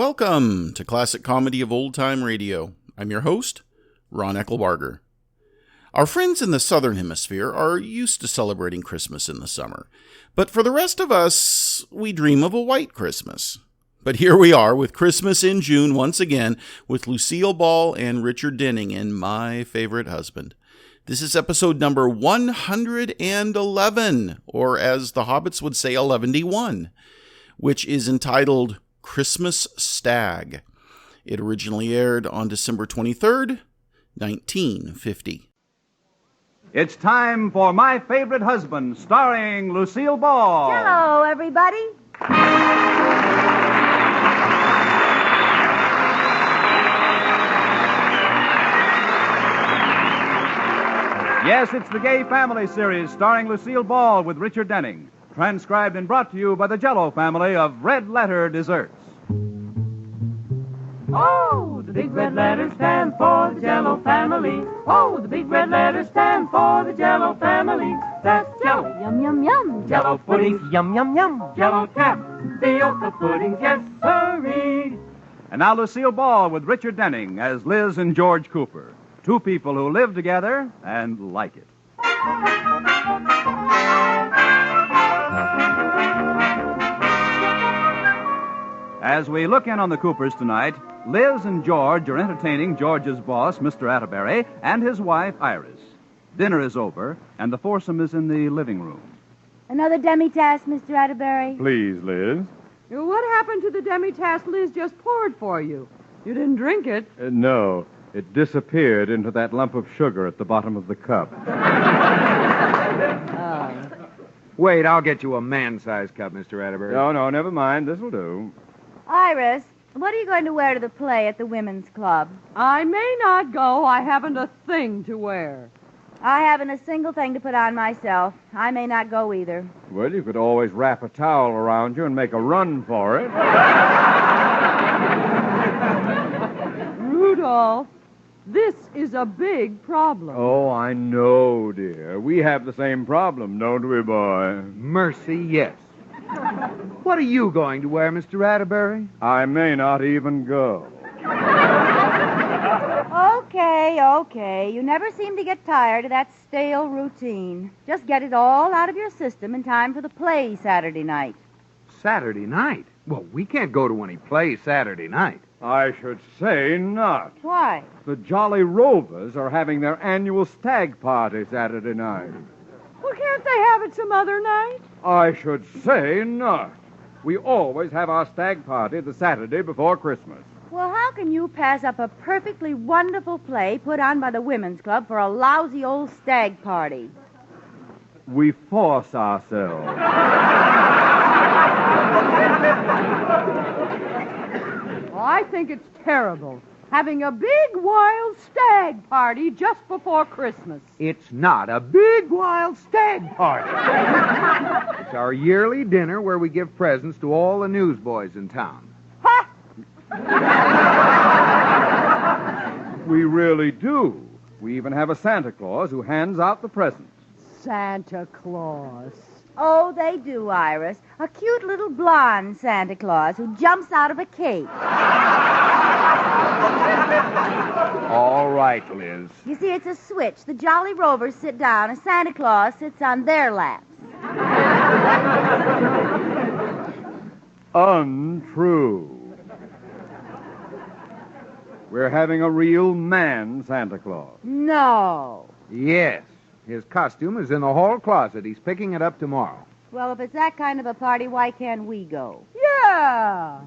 Welcome to Classic Comedy of Old Time Radio. I'm your host, Ron Eckelbarger. Our friends in the Southern Hemisphere are used to celebrating Christmas in the summer, but for the rest of us, we dream of a white Christmas. But here we are with Christmas in June once again with Lucille Ball and Richard Denning and my favorite husband. This is episode number 111, or as the hobbits would say, 111, which is entitled Christmas Stag. It originally aired on December 23rd, 1950. It's time for My Favorite Husband, starring Lucille Ball. Hello, everybody. Yes, it's the Gay Family series starring Lucille Ball with Richard Denning. Transcribed and brought to you by the Jell-O family of Red Letter Desserts. Oh, the big red letters stand for the Jell-O family. Oh, the big red letters stand for the Jell-O family. That's Jell-O, Yum, yum, yum. Jell-O puddings, yum, yum, yum. Jell-O tapioca puddings, yes, sirree. And now Lucille Ball with Richard Denning as Liz and George Cooper. Two people who live together and like it. As we look in on the Coopers tonight, Liz and George are entertaining George's boss, Mr. Atterbury, and his wife, Iris. Dinner is over, and the foursome is in the living room. Another demi-tasse, Mr. Atterbury? Please, Liz. What happened to the demi-tasse Liz just poured for you? You didn't drink it. No, it disappeared into that lump of sugar at the bottom of the cup. Wait, I'll get you a man-sized cup, Mr. Atterbury. No, never mind. This'll do. Iris, what are you going to wear to the play at the Women's Club? I may not go. I haven't a thing to wear. I haven't a single thing to put on myself. I may not go either. Well, you could always wrap a towel around you and make a run for it. Rudolph, this is a big problem. Oh, I know, dear. We have the same problem, don't we, boy? Mercy, yes. What are you going to wear, Mr. Atterbury? I may not even go. Okay. You never seem to get tired of that stale routine. Just get it all out of your system in time for the play Saturday night. Saturday night? Well, we can't go to any play Saturday night. I should say not. Why? The Jolly Rovers are having their annual stag party Saturday night. Well, can't they have it some other night? I should say not. We always have our stag party the Saturday before Christmas. Well, how can you pass up a perfectly wonderful play put on by the Women's Club for a lousy old stag party? We force ourselves. Well, I think it's terrible. Having a big, wild stag party just before Christmas. It's not a big, wild stag party. It's our yearly dinner where we give presents to all the newsboys in town. Ha! We really do. We even have a Santa Claus who hands out the presents. Santa Claus. Oh, they do, Iris. A cute little blonde Santa Claus who jumps out of a cake. All right, Liz. You see, it's a switch. The Jolly Rovers sit down, and Santa Claus sits on their laps. Untrue. We're having a real man Santa Claus. No. Yes. His costume is in the hall closet. He's picking it up tomorrow. Well, if it's that kind of a party, why can't we go? Yeah.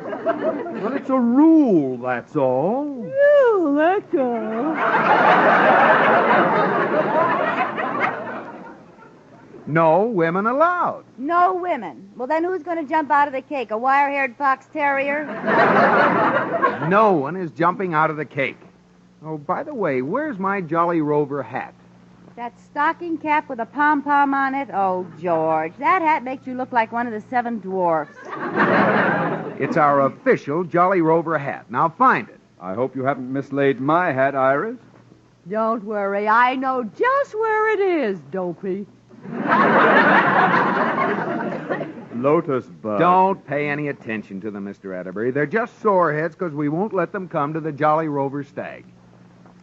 Well, it's a rule, that's all. You let go. No women allowed. No women. Well, then who's going to jump out of the cake? A wire-haired fox terrier? No one is jumping out of the cake. Oh, by the way, where's my Jolly Rover hat? That stocking cap with a pom-pom on it? Oh, George, that hat makes you look like one of the 7 dwarfs. It's our official Jolly Rover hat. Now find it. I hope you haven't mislaid my hat, Iris. Don't worry. I know just where it is, Dopey. Lotus bug. Don't pay any attention to them, Mr. Atterbury. They're just soreheads because we won't let them come to the Jolly Rover Stag.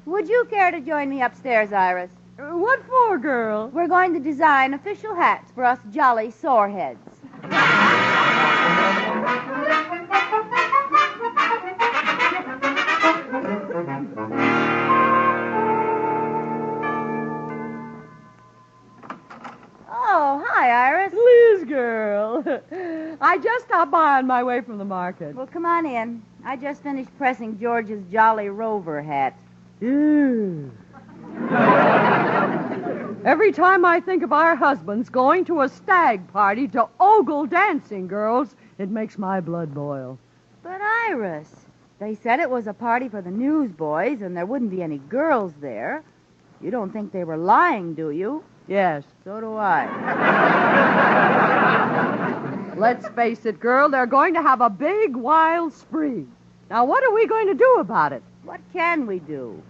Would you care to join me upstairs, Iris? What for, girl? We're going to design official hats for us jolly soreheads. Oh, hi, Iris. Liz, girl. I just stopped by on my way from the market. Well, come on in. I just finished pressing George's Jolly Rover hat. Ew. Every time I think of our husbands going to a stag party to ogle dancing girls, it makes my blood boil. But, Iris, they said it was a party for the newsboys and there wouldn't be any girls there. You don't think they were lying, do you? Yes. So do I. Let's face it, girl, they're going to have a big, wild spree. Now, what are we going to do about it? What can we do?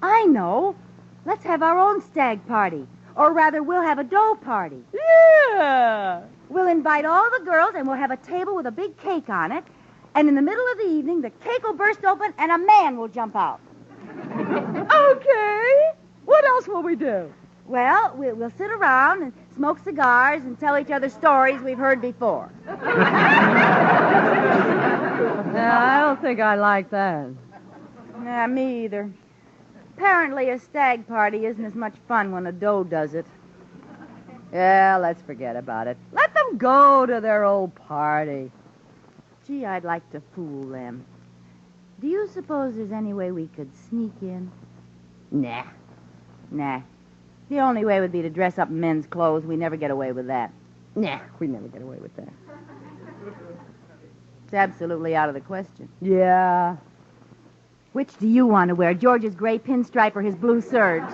I know. Let's have our own stag party. Or rather, we'll have a dough party. Yeah. We'll invite all the girls, and we'll have a table with a big cake on it. And in the middle of the evening, the cake will burst open, and a man will jump out. Okay. What else will we do? Well, we'll sit around and smoke cigars and tell each other stories we've heard before. I don't think I like that. Nah, me either. Apparently, a stag party isn't as much fun when a doe does it. Yeah, let's forget about it. Let them go to their old party. Gee, I'd like to fool them. Do you suppose there's any way we could sneak in? Nah. Nah. The only way would be to dress up in men's clothes. We never get away with that. Nah, we never get away with that. It's absolutely out of the question. Yeah. Which do you want to wear, George's gray pinstripe or his blue serge?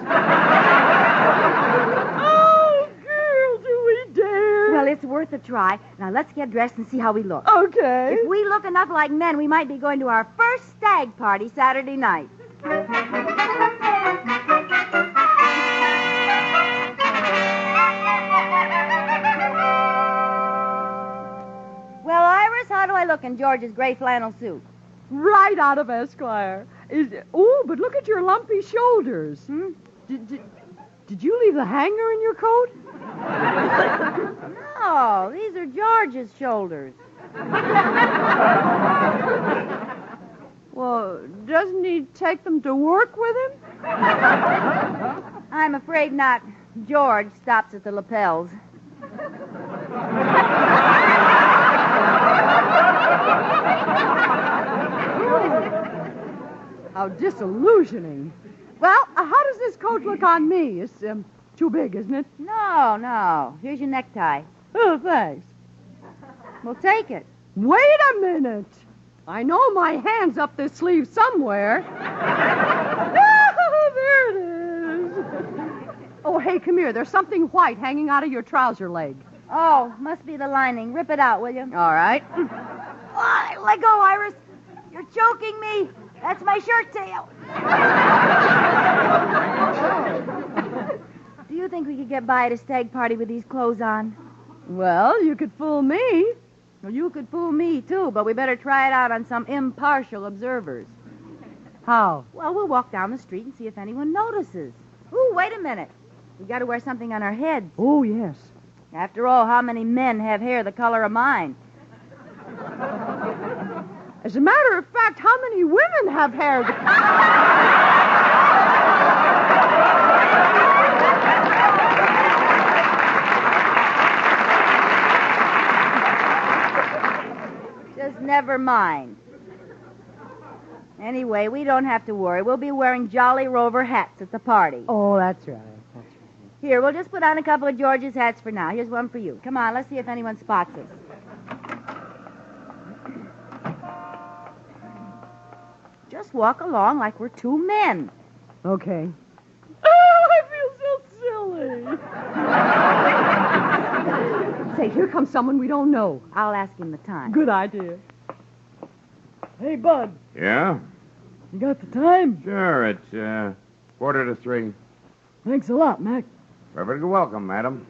Oh, girl, do we dare? Well, it's worth a try. Now, let's get dressed and see how we look. Okay. If we look enough like men, we might be going to our first stag party Saturday night. Well, Iris, how do I look in George's gray flannel suit? Right out of Esquire. Oh, but look at your lumpy shoulders. Did you leave the hanger in your coat? No, these are George's shoulders. Well, doesn't he take them to work with him? I'm afraid not. George stops at the lapels. How disillusioning. Well, how does this coat look on me? It's too big, isn't it? No. Here's your necktie. Oh, thanks. Well, take it. Wait a minute. I know my hand's up this sleeve somewhere. Oh, there it is. Oh, hey, come here. There's something white hanging out of your trouser leg. Oh, must be the lining. Rip it out, will you? All right. Oh, let go, Iris. You're choking me. That's my shirt tail. Do you think we could get by at a stag party with these clothes on? Well, you could fool me. Well, you could fool me, too, but we better try it out on some impartial observers. How? Well, we'll walk down the street and see if anyone notices. Ooh, wait a minute. We've got to wear something on our heads. Oh, yes. After all, how many men have hair the color of mine? As a matter of fact, how many women have hair? Just never mind. Anyway, we don't have to worry. We'll be wearing Jolly Rover hats at the party. Oh, that's right. Here, we'll just put on a couple of George's hats for now. Here's one for you. Come on, let's see if anyone spots us. Just walk along like we're two men. Okay. Oh, I feel so silly. Say, here comes someone we don't know. I'll ask him the time. Good idea. Hey, Bud, Yeah? you got the time? Sure, it's 2:45. Thanks a lot, Mac. Perfectly welcome, madam.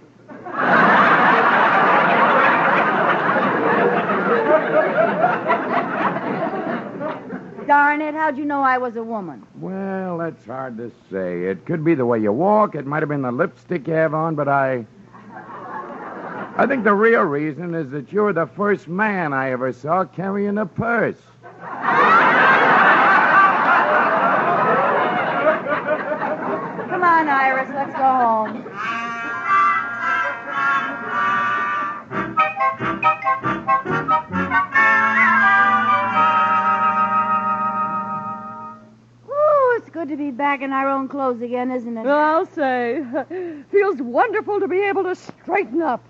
darn it, how'd you know I was a woman? Well, that's hard to say. It could be the way you walk. It might have been the lipstick you have on, but I think the real reason is that you're the first man I ever saw carrying a purse. Come on, Iris, let's go home. Ooh, it's good to be back in our own clothes again, isn't it? I'll say. Feels wonderful to be able to straighten up.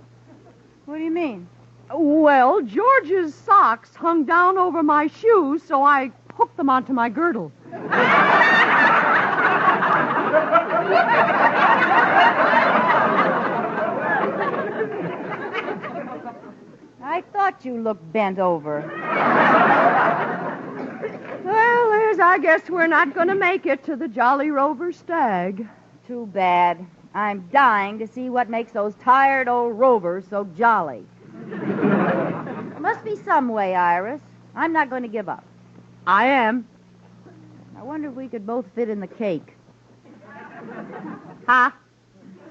What do you mean? Well, George's socks hung down over my shoes, so I hooked them onto my girdle. I thought you looked bent over. Well, Liz, I guess we're not going to make it to the Jolly Rover Stag. Too bad. I'm dying to see what makes those tired old rovers so jolly. There must be some way, Iris. I'm not going to give up. I am. I wonder if we could both fit in the cake. Huh?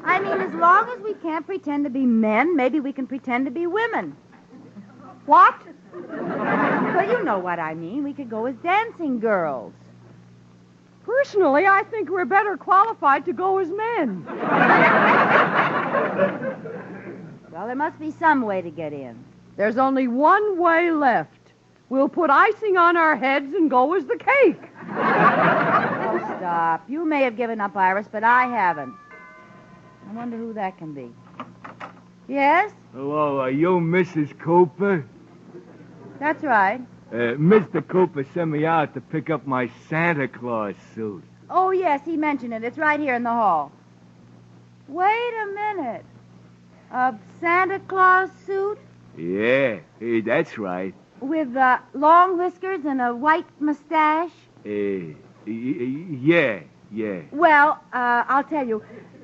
I mean, as long as we can't pretend to be men, maybe we can pretend to be women. What? Well, you know what I mean. We could go as dancing girls. Personally, I think we're better qualified to go as men. Well, there must be some way to get in. There's only one way left. We'll put icing on our heads and go as the cake. Oh, stop. You may have given up, Iris, but I haven't. I wonder who that can be. Yes? Hello, are you Mrs. Cooper? That's right. Mr. Cooper sent me out to pick up my Santa Claus suit. Oh, yes, he mentioned it. It's right here in the hall. Wait a minute. A Santa Claus suit? Yeah, that's right. With long whiskers and a white mustache? Yeah. Well, I'll tell you.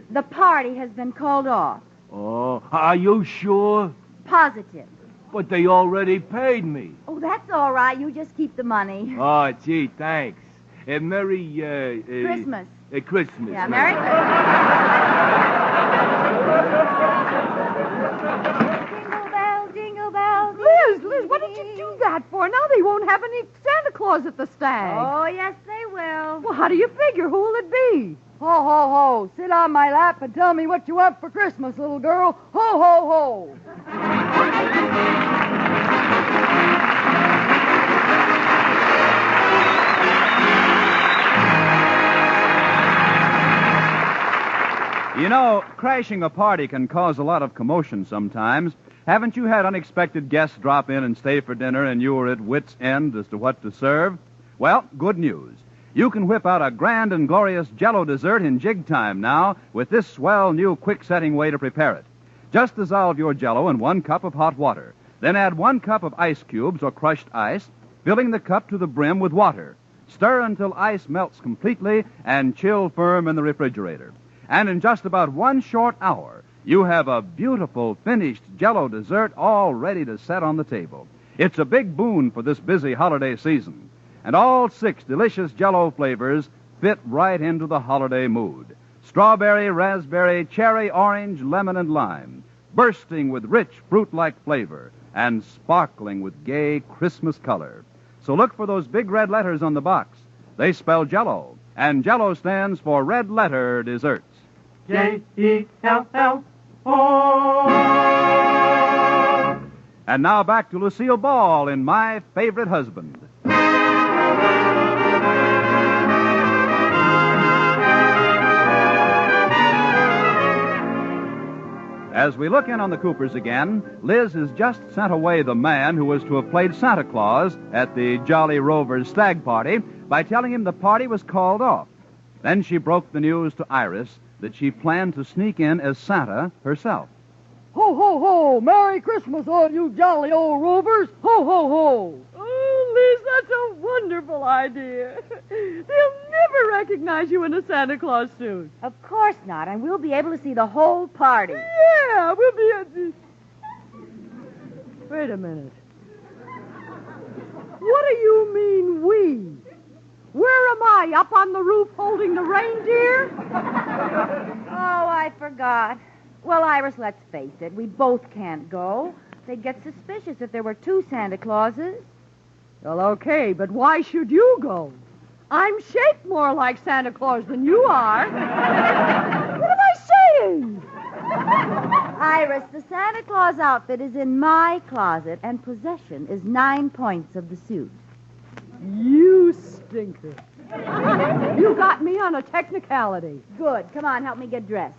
The party has been called off. Oh, are you sure? Positive. But they already paid me. Oh, that's all right. You just keep the money. Oh, gee, thanks. Merry, Christmas. Christmas. Yeah, Merry Christmas. Jingle bell, jingle bell. Liz, what did you do that for? Now they won't have any Santa Claus at the Stag. Oh, yes, they will. Well, how do you figure? Who'll it be? Ho, ho, ho. Sit on my lap and tell me what you want for Christmas, little girl. Ho, ho, ho. You know, crashing a party can cause a lot of commotion sometimes. Haven't you had unexpected guests drop in and stay for dinner and you were at wit's end as to what to serve? Well, good news. You can whip out a grand and glorious Jell-O dessert in jig time now with this swell new quick-setting way to prepare it. Just dissolve your Jell-O in 1 cup of hot water. Then add 1 cup of ice cubes or crushed ice, filling the cup to the brim with water. Stir until ice melts completely and chill firm in the refrigerator. And in just about 1 short hour, you have a beautiful finished Jell-O dessert all ready to set on the table. It's a big boon for this busy holiday season. And all 6 delicious Jell-O flavors fit right into the holiday mood. Strawberry, raspberry, cherry, orange, lemon, and lime. Bursting with rich fruit-like flavor and sparkling with gay Christmas color. So look for those big red letters on the box. They spell Jell-O, and Jell-O stands for Red Letter Desserts. Jell-O. And now back to Lucille Ball in My Favorite Husband. As we look in on the Coopers again, Liz has just sent away the man who was to have played Santa Claus at the Jolly Rover's Stag party by telling him the party was called off. Then she broke the news to Iris that she planned to sneak in as Santa herself. Ho, ho, ho. Merry Christmas, all you jolly old rovers. Ho, ho, ho. Oh, Liz, that's a wonderful idea. They'll never recognize you in a Santa Claus suit. Of course not, and we'll be able to see the whole party. Yeah, we'll be at the... Wait a minute. What do you mean, we? Where am I? Up on the roof holding the reindeer? Oh, I forgot. Well, Iris, let's face it. We both can't go. They'd get suspicious if there were two Santa Clauses. Well, okay, but why should you go? I'm shaped more like Santa Claus than you are. What am I saying? Iris, the Santa Claus outfit is in my closet, and possession is 9 points of the suit. You stinker. You got me on a technicality. Good. Come on, help me get dressed.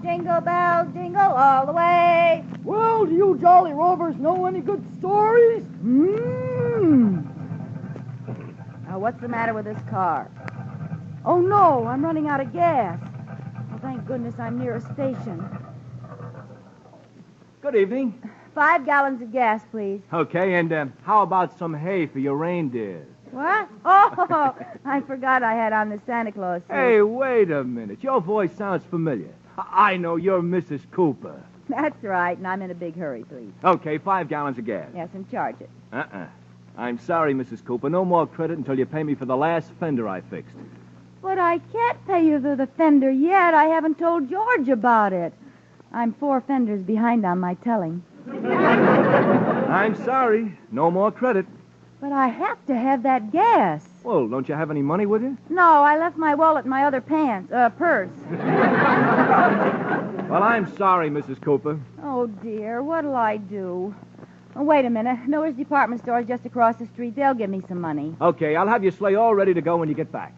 Jingle bells, jingle all the way. Well, do you Jolly Rovers know any good stories? Now, what's the matter with this car? Oh, no, I'm running out of gas. Oh, thank goodness I'm near a station. Good evening. 5 gallons of gas, please. Okay, and how about some hay for your reindeers? What? Oh, I forgot I had on the Santa Claus suit. Hey, wait a minute. Your voice sounds familiar. I know you're Mrs. Cooper. That's right, and I'm in a big hurry, please. Okay, 5 gallons of gas. Yes, and charge it. I'm sorry, Mrs. Cooper. No more credit until you pay me for the last fender I fixed. But I can't pay you for the fender yet. I haven't told George about it. I'm 4 fenders behind on my telling. I'm sorry. No more credit. But I have to have that gas. Well, don't you have any money with you? No, I left my wallet in my other purse. Well, I'm sorry, Mrs. Cooper. Oh, dear, what'll I do? Oh, wait a minute. Miller's department store is just across the street. They'll give me some money. Okay, I'll have your sleigh all ready to go when you get back.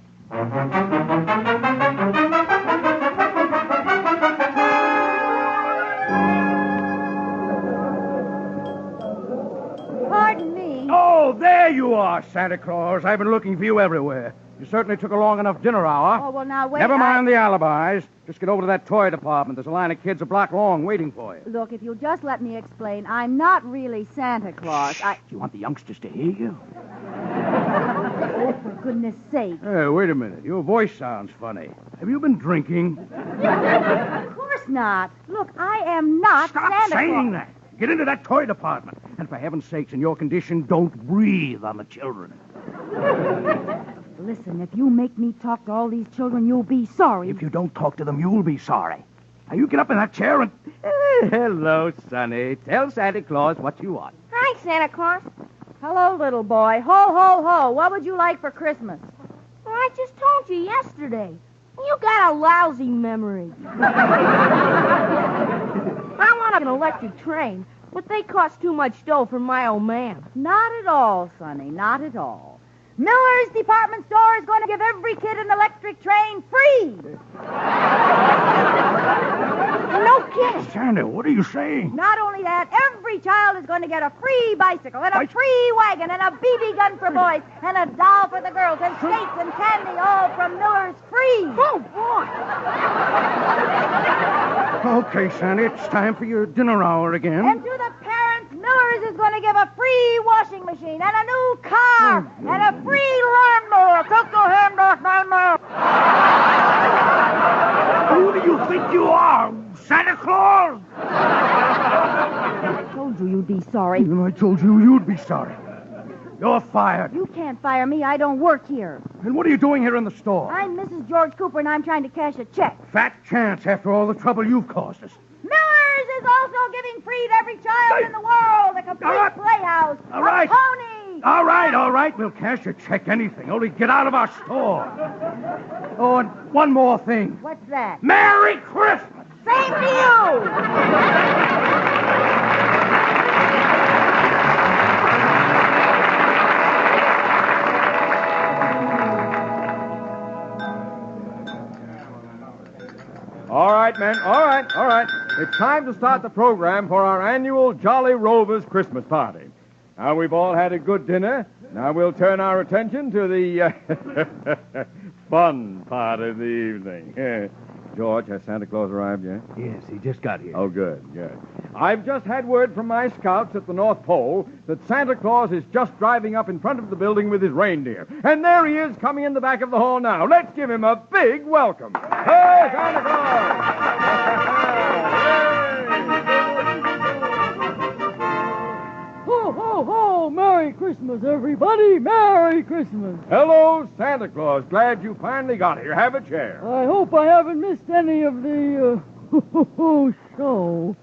Pardon me. Oh, there you are, Santa Claus. I've been looking for you everywhere. You certainly took a long enough dinner hour. Oh, well, now, wait. Never mind the alibis. Just get over to that toy department. There's a line of kids a block long waiting for you. Look, if you'll just let me explain, I'm not really Santa Claus. Do you want the youngsters to hear you? Oh, for goodness sake. Hey, wait a minute. Your voice sounds funny. Have you been drinking? Of course not. Look, I am not Stop Santa saying Claus. that. Get into that toy department. And for heaven's sakes, in your condition, don't breathe on the children. Listen, if you make me talk to all these children, you'll be sorry. If you don't talk to them, you'll be sorry. Now, you get up in that chair and... hello, Sonny. Tell Santa Claus what you want. Hi, Santa Claus. Hello, little boy. Ho, ho, ho. What would you like for Christmas? Well, I just told you yesterday. You got a lousy memory. I want an electric train, but they cost too much dough for my old man. Not at all, Sonny. Not at all. Miller's department store is going to give every kid an electric train free. No kidding. Santa, what are you saying? Not only that, every child is going to get a free bicycle and a free wagon and a BB gun for boys and a doll for the girls and skates and candy, all from Miller's free. Oh, boy. Okay, Santa, it's time for your dinner hour again. And to the parents, Miller's is going to give a free washing machine and a new car and a free lawnmower. Take your hand off my mouth. Who do you think you are, Santa Claus? I told you you'd be sorry. And I told you you'd be sorry. You're fired. You can't fire me. I don't work here. And what are you doing here in the store? I'm Mrs. George Cooper, and I'm trying to cash a check. Fat chance after all the trouble you've caused us. Miller's is also giving free to every child in the world a complete playhouse, All right. a pony. All right. We'll cash your check anything. Only get out of our store. Oh, and one more thing. What's that? Merry Christmas! Same to you! All right, men. All right. It's time to start the program for our annual Jolly Rovers Christmas party. Now, we've all had a good dinner. Now we'll turn our attention to the fun part of the evening. George, has Santa Claus arrived yet? Yes, he just got here. Oh, good, good. I've just had word from my scouts at the North Pole that Santa Claus is just driving up in front of the building with his reindeer. And there he is coming in the back of the hall now. Let's give him a big welcome. Hey, Santa Claus! Ho, ho, ho! Merry Christmas, everybody! Merry Christmas! Hello, Santa Claus. Glad you finally got here. Have a chair. I hope I haven't missed any of the, show.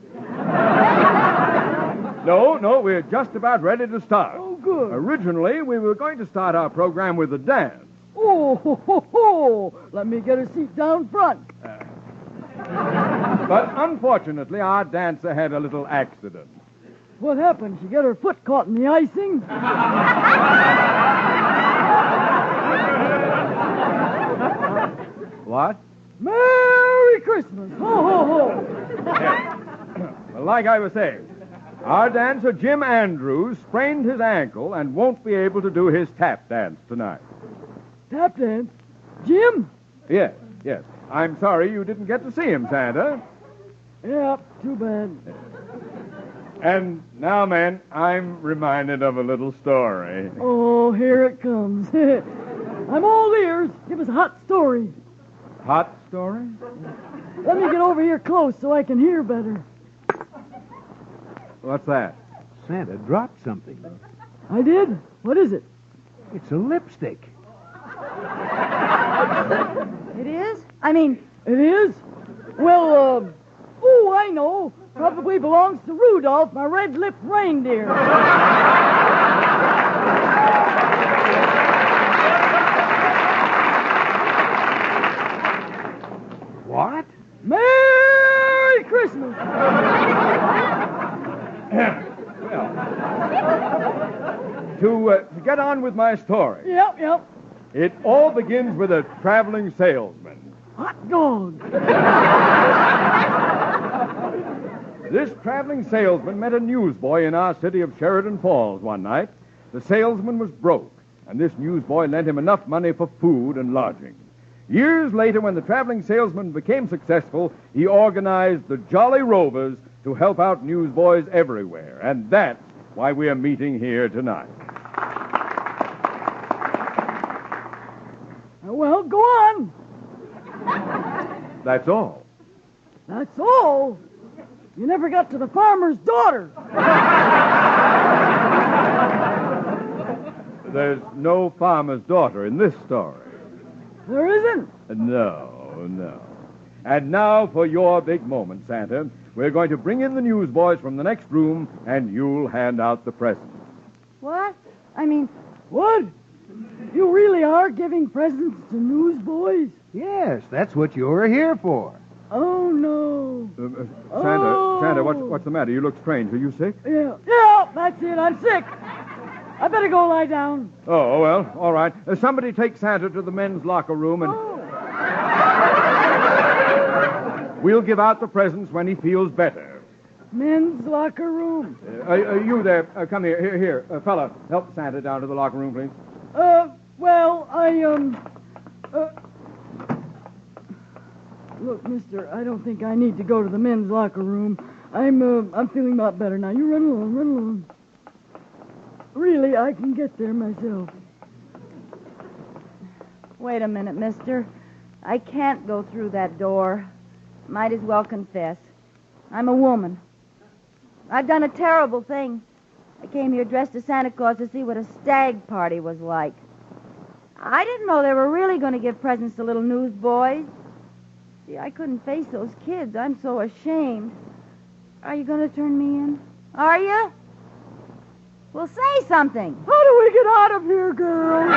No, we're just about ready to start. Oh, good. Originally, we were going to start our program with a dance. Oh, ho, ho, ho! Let me get a seat down front. But unfortunately, our dancer had a little accident. What happened? She got her foot caught in the icing? What? Merry Christmas! Ho, ho, ho! Well, like I was saying, our dancer, Jim Andrews, sprained his ankle and won't be able to do his tap dance tonight. Tap dance? Jim? Yes. I'm sorry you didn't get to see him, Santa. Yeah, too bad. And now, man, I'm reminded of a little story. Oh, here it comes. I'm all ears. Give us a hot story. Hot story? Let me get over here close so I can hear better. What's that? Santa dropped something. I did? What is it? It's a lipstick. It is? I mean, It is? Well, I know. Probably belongs to Rudolph, my red-lipped reindeer. What? Merry Christmas! To get on with my story, Yep. it all begins with a traveling salesman. Hot dog. This traveling salesman met a newsboy in our city of Sheridan Falls one night. The salesman was broke, and this newsboy lent him enough money for food and lodging. Years later, when the traveling salesman became successful, he organized the Jolly Rovers to help out newsboys everywhere. And that's why we are meeting here tonight. Well, go on. That's all. That's all. You never got to the farmer's daughter. There's no farmer's daughter in this story. There isn't. No. And now for your big moment, Santa. We're going to bring in the newsboys from the next room, and you'll hand out the presents. what? I mean, What? You really are giving presents to newsboys? Yes, that's what you're here for. Oh, no. Santa, what's the matter? You look strange. Are you sick? Yeah, that's it. I'm sick. I better go lie down. Oh, well, all right. Somebody take Santa to the men's locker room, and we'll give out the presents when he feels better. Men's locker room. You there, come here. Here, fella, help Santa down to the locker room, please. Look, mister, I don't think I need to go to the men's locker room. I'm feeling a lot better now. You run along. Really, I can get there myself. wait a minute, mister. I can't go through that door. Might as well confess. I'm a woman. I've done a terrible thing. I came here dressed as Santa Claus to see what a stag party was like. I didn't know they were really going to give presents to little newsboys. See, I couldn't face those kids. I'm so ashamed. Are you going to turn me in? Are you? Well, say something. How do we get out of here, girl?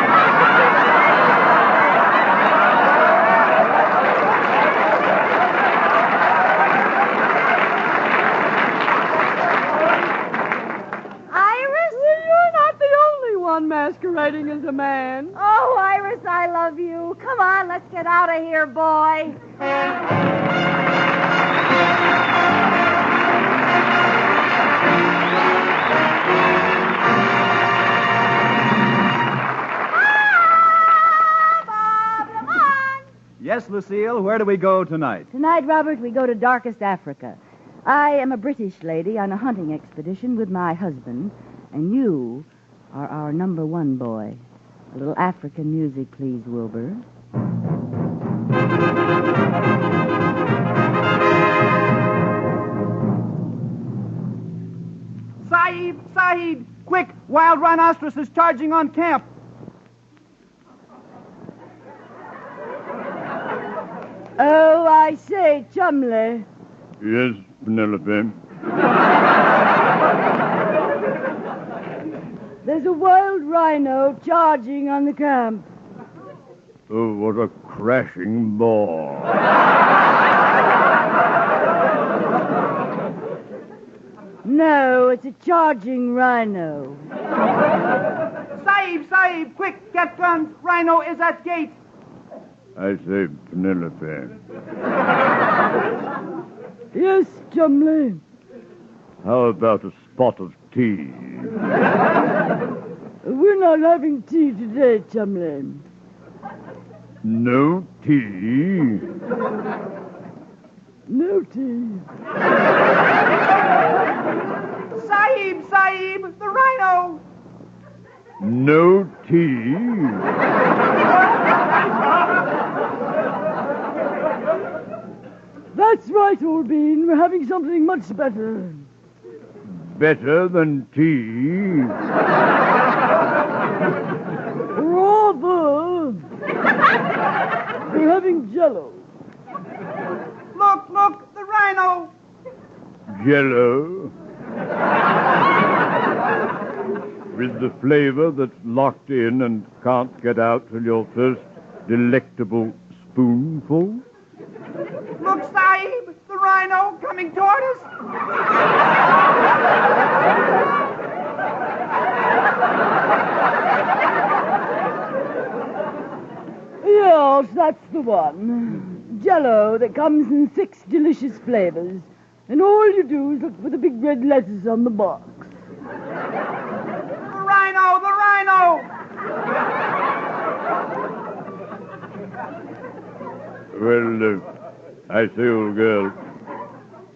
Iris? You're not the only one masquerading as a man. Oh, Iris, I love you. Come on, let's get out of here, boy. Yes, Lucille, where do we go tonight? Tonight, Robert, we go to darkest Africa. I am a British lady on a hunting expedition with my husband, and you are our number one boy. A little African music, please, Wilbur. Sahib, quick! Wild rhinoceros is charging on camp. Oh, I say, Chumley. Yes, Penelope. There's a wild rhino charging on the camp. Oh, what a crashing ball. No, it's a charging rhino. Sahib, quick! Get guns! Rhino is at gate. I say, Penelope, Yes, Chumley. how about a spot of tea? We're not having tea today, Chumley. No tea? No tea. Sahib, the rhino. No tea? That's right, old bean. We're having something much better. Better than tea? Rather. We're having Jello. Look, the rhino. Jello? With the flavor that's locked in and can't get out till your first delectable spoonful? Look, Sahib, the rhino coming toward us. Yes, that's the one. Jello that comes in 6 delicious flavors. And all you do is look for the big red letters on the box. The rhino. Well, I say, old girl,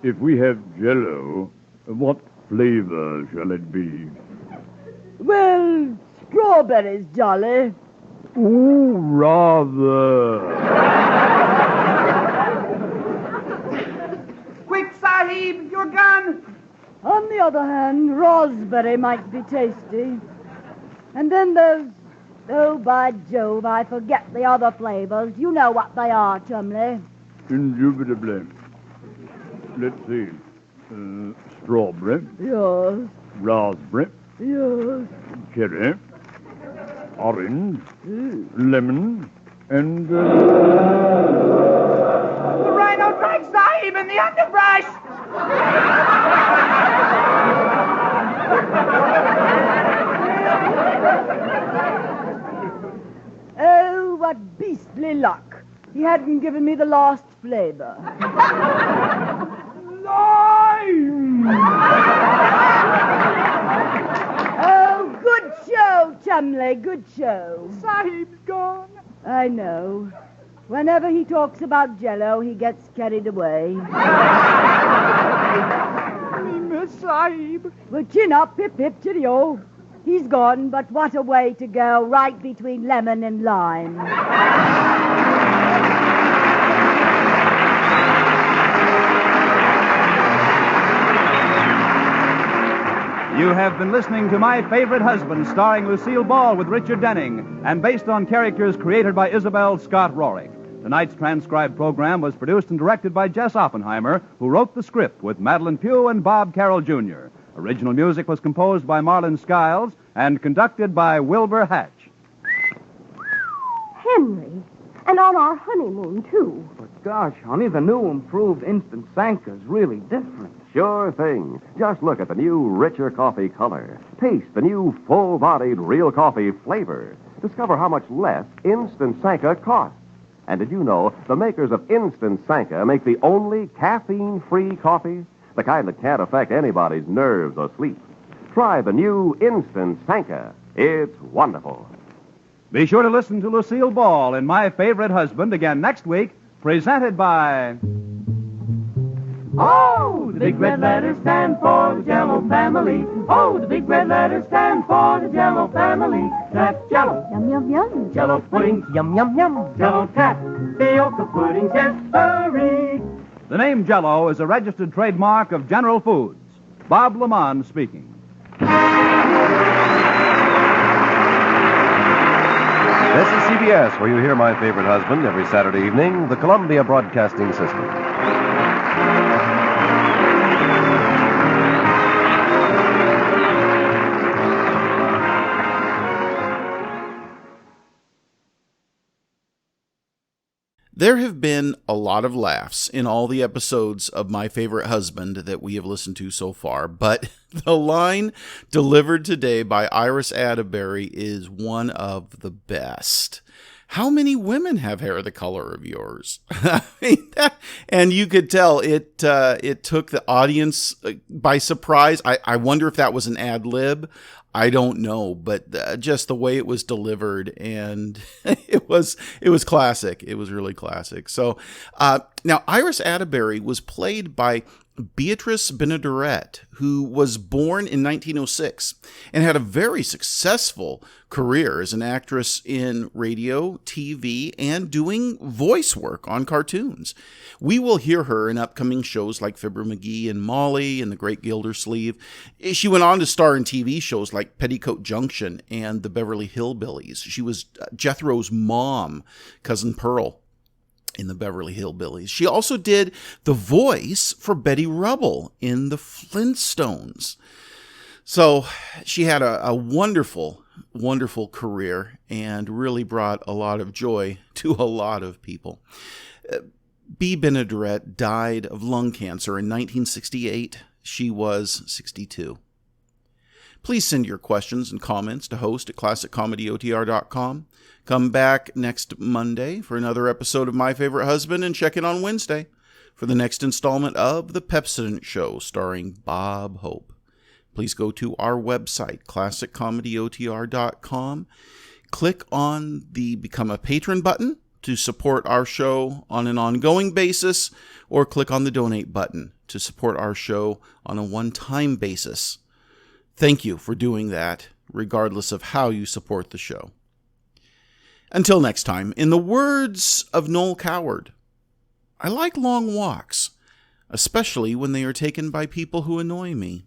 if we have Jello, what flavor shall it be? Well, strawberries, Jolly. Ooh, rather. Quick, Sahib, your gun. On the other hand, raspberry might be tasty. And then there's... Oh, by Jove, I forget the other flavors. You know what they are, Chumley. Indubitably. Let's see. Strawberry, Yes, raspberry, yes. cherry, orange, lemon, and... The rhino drags Sahib in the underbrush. Oh, what beastly luck. He hadn't given me the last flavor. Lime. Oh, good show, Chumley, good show. Sahib's gone. I know. Whenever he talks about Jello, he gets carried away. We miss Sahib. Well, chin up, hip, hip, chitty-o. He's gone, but what a way to go, right between lemon and lime. You have been listening to My Favorite Husband, starring Lucille Ball with Richard Denning, and based on characters created by Isabel Scott Rorick. Tonight's transcribed program was produced and directed by Jess Oppenheimer, who wrote the script with Madeline Pugh and Bob Carroll, Jr. Original music was composed by Marlon Skiles and conducted by Wilbur Hatch. Henry. And on our honeymoon, too. But gosh, honey, the new improved instant Sanka's really different. Sure thing. Just look at the new richer coffee color. Taste the new full-bodied real coffee flavor. Discover how much less Instant Sanka costs. And did you know the makers of Instant Sanka make the only caffeine-free coffee? The kind that can't affect anybody's nerves or sleep. Try the new Instant Sanka. It's wonderful. Be sure to listen to Lucille Ball in My Favorite Husband again next week, presented by... Oh, the big red letters stand for the Jell-O family. Oh, the big red letters stand for the Jell-O family. That's Jell-O. Yum, yum, yum. Jell-O pudding. Yum, yum, yum. Jell-O tapioca pudding. Yes, The name Jell-O is a registered trademark of General Foods. Bob Lamont speaking. This is CBS, where you hear My Favorite Husband every Saturday evening, the Columbia Broadcasting System. There have been a lot of laughs in all the episodes of My Favorite Husband that we have listened to so far, but the line delivered today by Iris Atterbury is one of the best. How many women have hair the color of yours? And you could tell it took the audience by surprise. I wonder if that was an ad lib. I don't know, but just the way it was delivered, and it was classic. It was really classic. So now Iris Atterbury was played by Bea Benaderet, who was born in 1906 and had a very successful career as an actress in radio, TV, and doing voice work on cartoons. We will hear her in upcoming shows like Fibber McGee and Molly and The Great Gildersleeve. She went on to star in TV shows like Petticoat Junction and The Beverly Hillbillies. She was Jethro's mom, Cousin Pearl, in the Beverly Hillbillies. She also did the voice for Betty Rubble in the Flintstones. So she had a wonderful, wonderful career and really brought a lot of joy to a lot of people. Bea Benaderet died of lung cancer in 1968. She was 62. Please send your questions and comments to host@classiccomedyotr.com. Come back next Monday for another episode of My Favorite Husband, and check in on Wednesday for the next installment of The Pepsodent Show starring Bob Hope. Please go to our website, classiccomedyotr.com. Click on the Become a Patron button to support our show on an ongoing basis, or click on the Donate button to support our show on a one-time basis. Thank you for doing that, regardless of how you support the show. Until next time, in the words of Noel Coward, I like long walks, especially when they are taken by people who annoy me.